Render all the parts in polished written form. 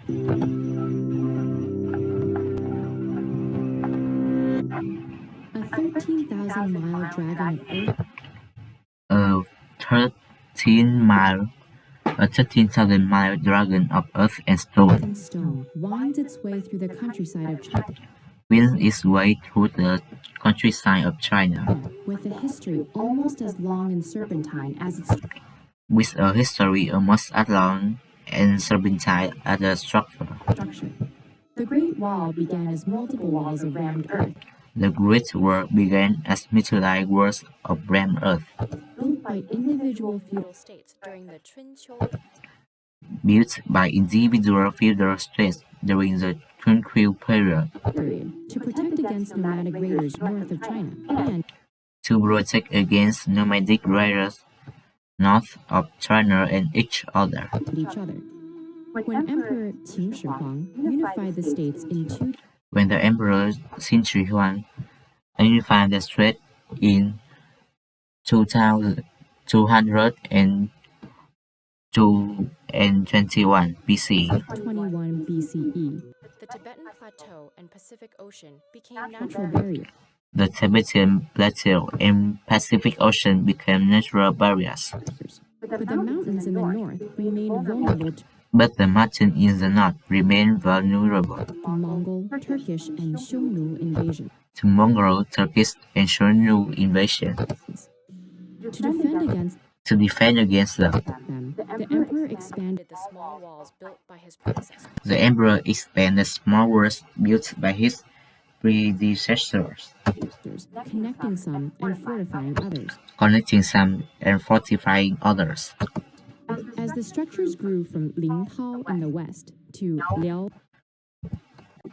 A 13,000-mile dragon of Earth. A 13-mile A 13,000-mile dragon of earth and stone winds its way through the countryside of China. With a history almost as long and serpentine as its structure. The Great Wall began as multiple walls of rammed earth. The Great Wall began as multiple walls of rammed earth, built by individual feudal states during the Qin period, to protect against nomadic raiders north of China and to protect against nomadic raiders north of China and each other. When Emperor Qin Shi Huang unified the states in two. When the Emperor Qin Shi Huang unified the states in 221 BCE. 21 BCE. The Tibetan Plateau and Pacific Ocean became natural barriers. The Tibetan Plateau and Pacific Ocean became natural barriers. But the mountains in the north remained vulnerable to Mongol, Turkish, and Xiongnu invasion. To defend against them, the emperor expanded the small walls built by his predecessors. Connecting some and fortifying others. As the structures grew from Lingtao in the west to Liao,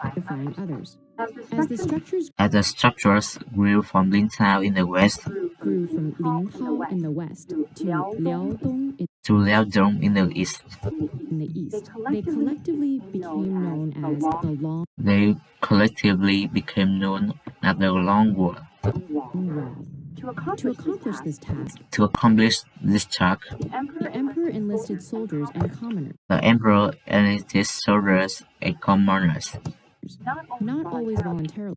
fortifying others. As the structures grew from Lingtao in the west to Liaodong in the east. They collectively became known as the Long Wall. To accomplish this task, the emperor enlisted soldiers and commoners. Not always voluntarily.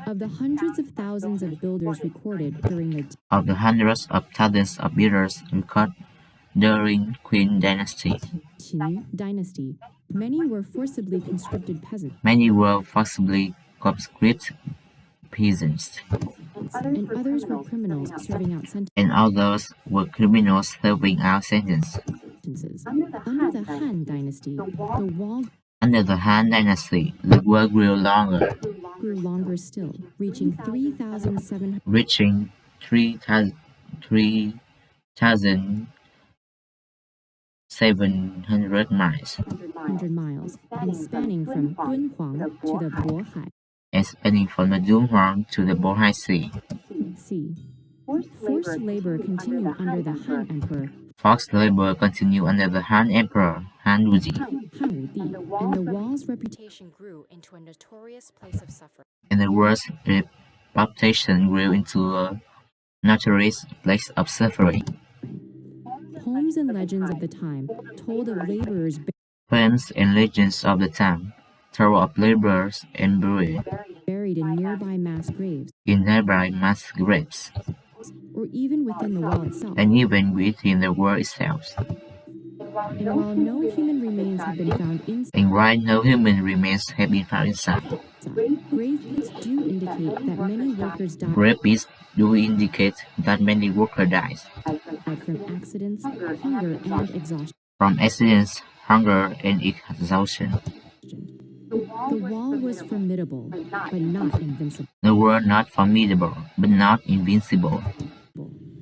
Of the hundreds of thousands of builders recorded during the Qin Dynasty, many were forcibly conscripted peasants. And others were criminals serving out sentences. Under the Han Dynasty, the wall grew longer, still, reaching 3,700 miles, and spanning from Dunhuang to the Bohai. Sea. Forced labor continued under the Han Emperor. Han Wudi. And the wall's reputation grew into a notorious place of suffering. Poems and legends of the time told of laborers. Buried in nearby mass graves. Or even within the wall itself. And even within the wall itself. And while no human remains have been found inside. Grave pits do indicate that many workers died. Died. From accidents, hunger, and exhaustion. The wall was formidable, but not invincible.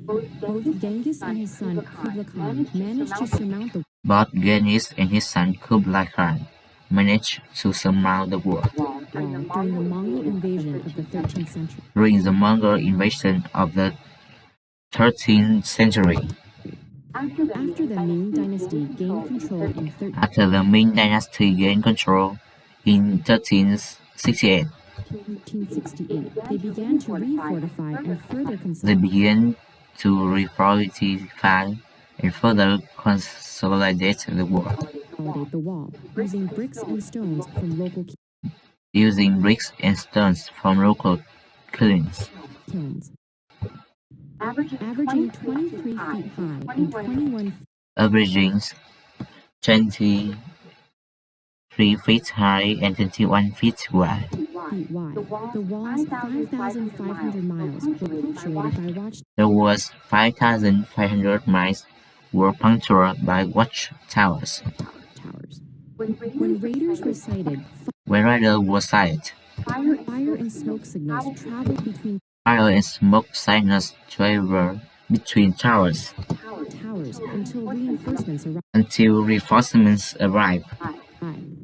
Both Genghis and his son Kublai Khan managed to surmount the wall. During the Mongol invasion of the 13th century. After the Ming Dynasty gained control in 1368. They began to refortify and further consolidate the wall. Consolidate the wall using bricks and stones from local Using bricks and stones from local kilns. Averaging 23 feet high and 21 feet. Averaging 23 feet high and 21 feet wide. The wall's 5,500 miles were punctuated by The wall's 5,500 miles were punctured by watchtowers. When raiders were sighted, fire and smoke signals traveled between towers until reinforcements arrived. arrived.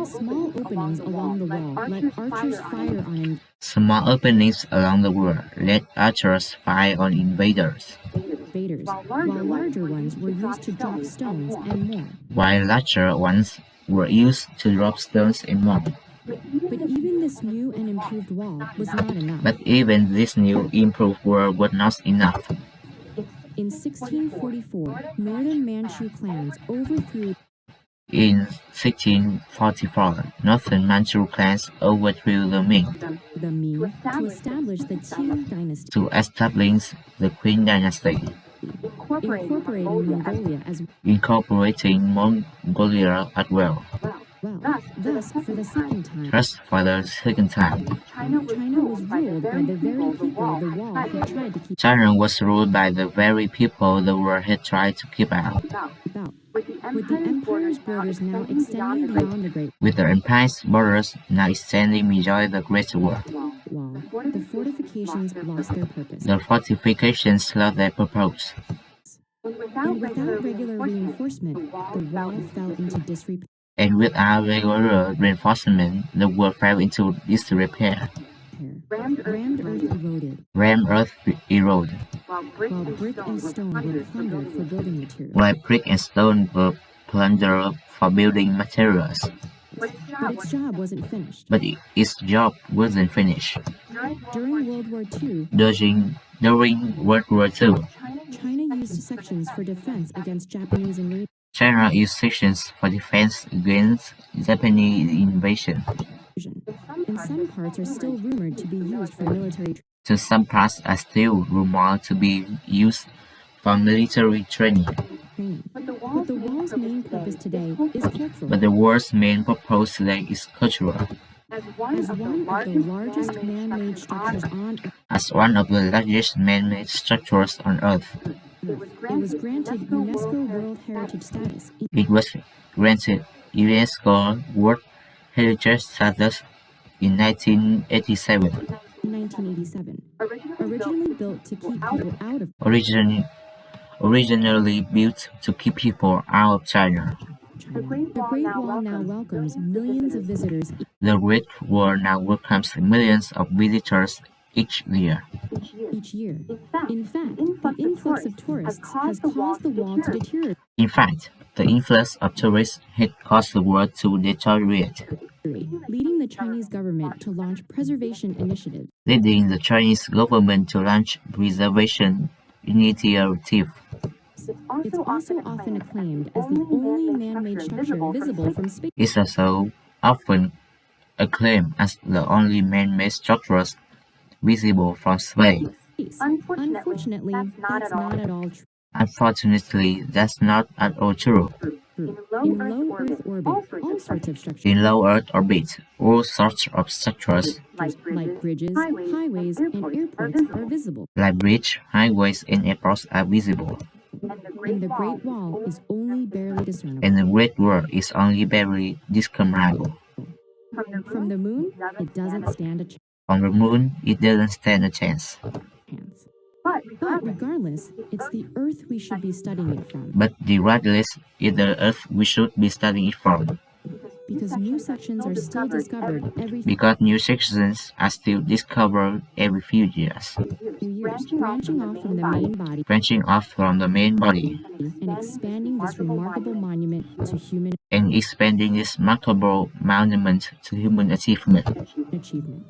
Small openings along the wall let archers fire on Small openings along the wall let archers fire on invaders, while larger ones were used to drop stones and more. while larger ones were used to drop stones and more. But even this new and improved wall was not enough. But even this new improved wall was not enough. In 1644, northern Manchu clans overthrew. In 1644, northern Manchu clans overthrew the Ming to establish the Qing dynasty. to establish the Qing dynasty, incorporating Mongolia as well. Thus, for the second time, China was ruled by the very people the wall had tried to keep. China was ruled by the very people the war had tried to keep out. With the empire's borders now extending beyond the Great With the empire's borders now extending beyond the Great Wall, the fortifications lost their purpose. the fortifications lost their purpose. And without regular reinforcement, the wall fell into disrepair. And without regular reinforcement, the wall fell into disrepair. Rammed earth eroded. While While brick and stone were plundered for building materials. But its job wasn't finished. During World War II, During World War II, China used sections for defense against Japanese invasion. China used sections for defense against Japanese invasion. And some parts are still rumored to be used for military Some parts are still rumored to be used for military training. training. But the wall's main purpose today is cultural. But the world's main purpose today is cultural. As one of the largest man-made structures on Earth, As one of the largest man-made structures on Earth, it was granted UNESCO World Heritage status it was granted UNESCO World Heritage status in 1987. in 1987. Originally built to keep people out of Originally built to keep people out of China. The Great Wall now welcomes millions of visitors The Great Wall now welcomes millions of visitors each year. each year. In fact, the influx of tourists has caused the wall to deteriorate, In fact, the influx of tourists had caused the wall to deteriorate, leading the Chinese government to launch preservation initiatives. leading the Chinese government to launch preservation initiative. It's also often acclaimed as the only man-made structure visible from space. It's also often acclaimed as the only man-made structures visible from space. Unfortunately, that's not at all true. Unfortunately, that's not at all true. In low Earth orbit, all sorts of structures, In low Earth orbit, all sorts of structures like bridges, highways, and airports, are visible. like bridges, highways, and airports are visible, And the Great Wall is only barely discernible. and the Great Wall is only barely discernible. From the moon, it doesn't stand a chance. On the moon, it doesn't stand a chance. But regardless, it's the Earth we should be studying it from. But regardless, it's the Earth we should be studying it from, Because new sections are still discovered every because new sections are still discovered every few years, few years, branching off from the main body branching off from the main body and expanding this remarkable monument to human and expanding this remarkable monument to human achievement. achievement.